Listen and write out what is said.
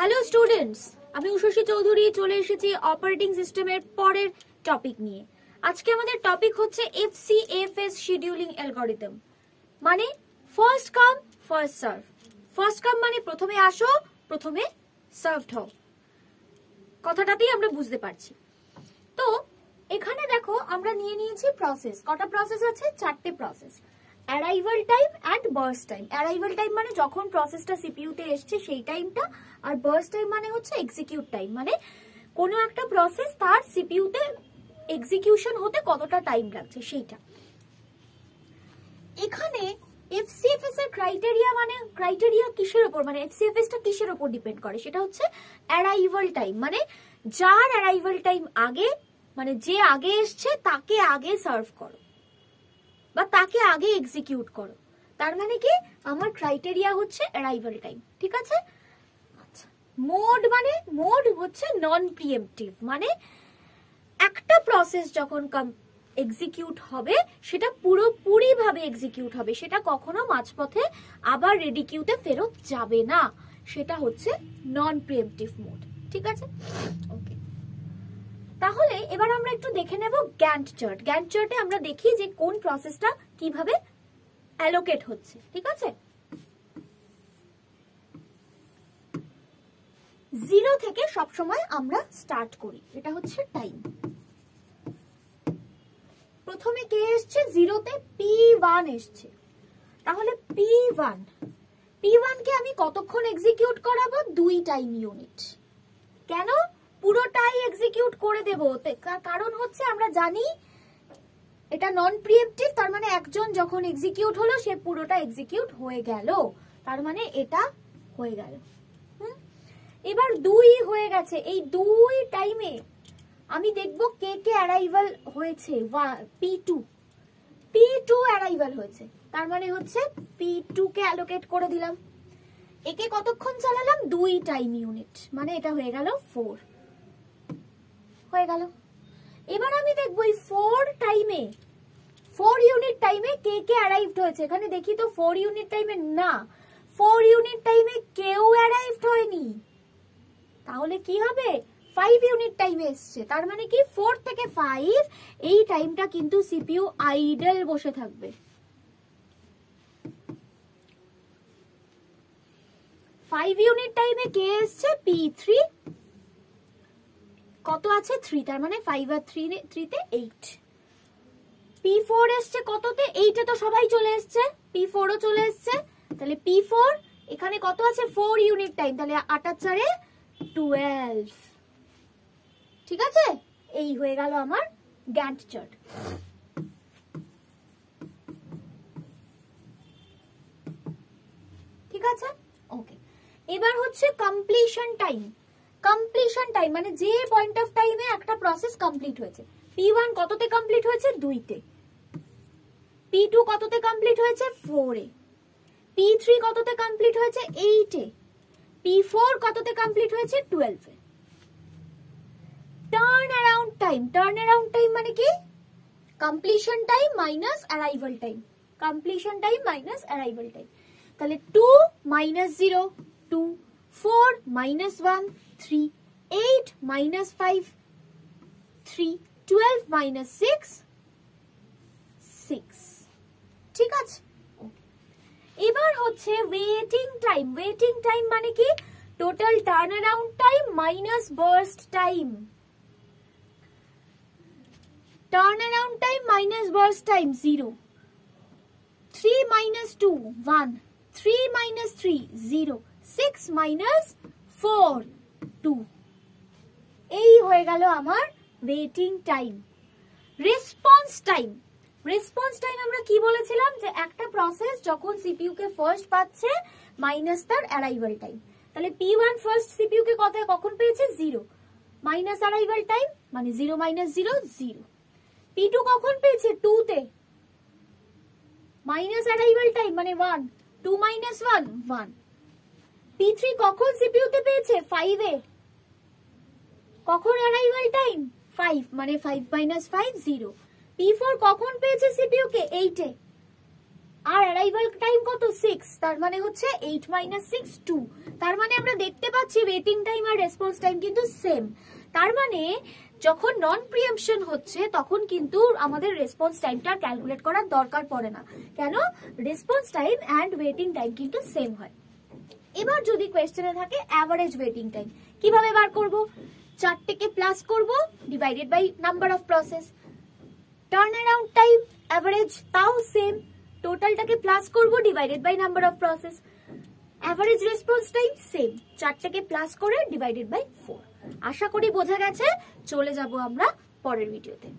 Hello students, আমি উষসী চৌধুরী চলে এসেছি অপারেটিং সিস্টেমের পরের টপিক নিয়ে। আজকে আমাদের টপিক হচ্ছে FCFS শিডিউলিং অ্যালগরিদম, মানে first come first serve. First come মানে প্রথমে আসো প্রথমে সার্ভড হও, কথাটাতেই আমরা বুঝতে পারছি। তো এখানে দেখো আমরা নিয়ে নিয়েছি প্রসেস। কটা প্রসেস আছে? 4টে process. Arrival time and burst time. Arrival time মানে যখন প্রসেসটা সিপিইউতে এসছে সেই টাইমটা, আর বার্স্ট টাইম মানে হচ্ছে এক্সিকিউট টাইম, মানে কোনো একটা প্রসেস তার সিপিইউতে এক্সিকিউশন হতে কতটা টাইম লাগছে সেইটা। এখানে FCFS এর ক্রাইটেরিয়া, মানে ক্রাইটেরিয়া কিসের উপর, মানে FCFS টা কিসের উপর ডিপেন্ড করে, সেটা হচ্ছে অ্যারাইভাল টাইম, মানে যার অ্যারাইভাল টাইম আগে, মানে যে আগে এসছে তাকে আগে সার্ভ করো বা তাকে আগে এক্সিকিউট করো। তার মানে কি আমার ক্রাইটেরিয়া হচ্ছে অ্যারাইভাল টাইম, ঠিক আছে? আচ্ছা, মোড মানে মোড হচ্ছে নন প্রিএম্পটিভ, মানে একটা প্রসেস যখন এক্সিকিউট হবে সেটা পুরোপুরি ভাবে এক্সিকিউট হবে, সেটা কখনো মাঝপথে আবার রেডি কিউতে ফেরত যাবে না, সেটা হচ্ছে নন প্রিএম্পটিভ মোড, ঠিক আছে? ওকে, তাহলে এবার আমরা একটু দেখে নেব গ্যান্ট চার্ট। গ্যান্ট চার্টে আমরা দেখি যে কোন প্রসেসটা কিভাবে অ্যালোকেট হচ্ছে, ঠিক আছে? 0 থেকে সবসময় আমরা স্টার্ট করি, এটা হচ্ছে টাইম। প্রথমে কে এসছে? 0তে P1 এসছে, তাহলে P1 কে আমি কতক্ষণ এক্সিকিউট করাবো? 2 টাইম ইউনিট। কেন? পুরোটাই এক্সিকিউট করে দেব, কারণ হচ্ছে আমরা জানি এটা নন প্রিএম্পটিভ, তার মানে একজন যখন এক্সিকিউট হলো সে পুরোটা এক্সিকিউট হয়ে গেল, তার মানে এটা হয়ে গেল। এবার 2 হয়ে গেছে, এই 2 টাইমে আমি দেখব কে কে অ্যারাইভাল হয়েছে। P2 অ্যারাইভাল হয়েছে, তার মানে হচ্ছে P2 কে অ্যালোকেট করে দিলাম। একে কতক্ষণ চালালাম? 2 টাইম ইউনিট, মানে এটা হয়ে গেল 4 হয়ে গেল। এবার আমি দেখবো এই 4 ইউনিট টাইমে কে কে অ্যারাইভড হয়েছে। এখানে দেখি তো 4 ইউনিট টাইমে না, 4 ইউনিট টাইমে কেউ অ্যারাইভড হয়নি, তাহলে কি হবে? 5 ইউনিট টাইমে এসছে, তার মানে কি 4 থেকে 5 এই টাইমটা কিন্তু সিপিইউ আইডল বসে থাকবে। 5 ইউনিট টাইমে কে এসছে? P3। কত আছে? 3, তার মানে 5 আর 3 তে 8। P4 এসছে কততে? 8 এ তো সবাই চলে এসছে, P4 ও চলে এসছে, তাহলে P4 এখানে কত আছে? 4 ইউনিট টাইম, তাহলে 8 আর 4 12, ঠিক আছে? এই হয়ে গেল আমার গ্যান্ট চার্ট। ঠিক আছে, ওকে। এবার হচ্ছে কমপ্লিশন টাইম। কমপ্লিশন টাইম মানে যে পয়েন্ট অফ টাইমে একটা প্রসেস কমপ্লিট হয়েছে। P1 কততে কমপ্লিট হয়েছে? 2তে। P2 কততে কমপ্লিট হয়েছে? 4-এ। P3 কততে কমপ্লিট হয়েছে? 8-এ। P4 কততে কমপ্লিট হয়েছে? 12-এ। Turnaround time. Turnaround time মানে কি? Completion time minus arrival time. Completion time minus arrival time. তাহলে 2 মাইনাস 0 2, 4 মাইনাস 1 3, 8 মাইনাস 5 3, 12 মাইনাস 6 6, ঠিক আছে? এবার হচ্ছে ওয়েটিং টাইম। ওয়েটিং টাইম মানে কি? Total turn around time minus burst time. Turnaround time minus burst time 0, 3 minus 2 1, 3 minus 3 0, 6 minus 4 2। এই হয়ে গেল আমার waiting time. Response time. Response time আমরা কি বলেছিলাম? যে একটা প্রসেস যখন সিপিইউ কে ফার্স্ট পাচ্ছে মাইনাস তার অ্যারাইভাল টাইম। তাহলে P1 ফার্স্ট সিপিইউ কে কখন পেয়েছে? 0, মাইনাস অ্যারাইভাল টাইম মানে 0 মাইনাস 0 0। P2 কখন পেয়েছে? 2-তে, মাইনাস অ্যারাইভাল টাইম মানে 1, 2 মাইনাস 1 1। P3 কখন সিপিইউ তে পেয়েছে? 5-এ। কখন অ্যারাইভাল টাইম? 5 মানে 5 মাইনাস 5 0। P4 কখন পেয়েছে সিপিইউ কে? 8-এ। আর অ্যারাইভাল টাইম কত 6, তার মানে হচ্ছে 8 - 6 2। তার মানে আমরা দেখতে পাচ্ছি ওয়েটিং টাইম আর রেসপন্স টাইম কিন্তু সেম। তার মানে যখন নন প্রিএম্পশন হচ্ছে তখন কিন্তু আমাদের রেসপন্স টাইমটা ক্যালকুলেট করার দরকার পড়ে না। কেন? Response time and waiting time কিন্তু সেম হয়। এবার যদি কোয়েশ্চেনে থাকে অ্যাভারেজ ওয়েটিং টাইম, কিভাবে বার করব? 4টেকে প্লাস করব divided by number of process. Turnaround time average তাও সেম, টোটালটাকে প্লাস করব divided by number of process. Average response time same, 4টেকে প্লাস করে ডিভাইডেড বাই 4। আশা করি বোঝা গেছে। চলে যাব আমরা পরের ভিডিওতে।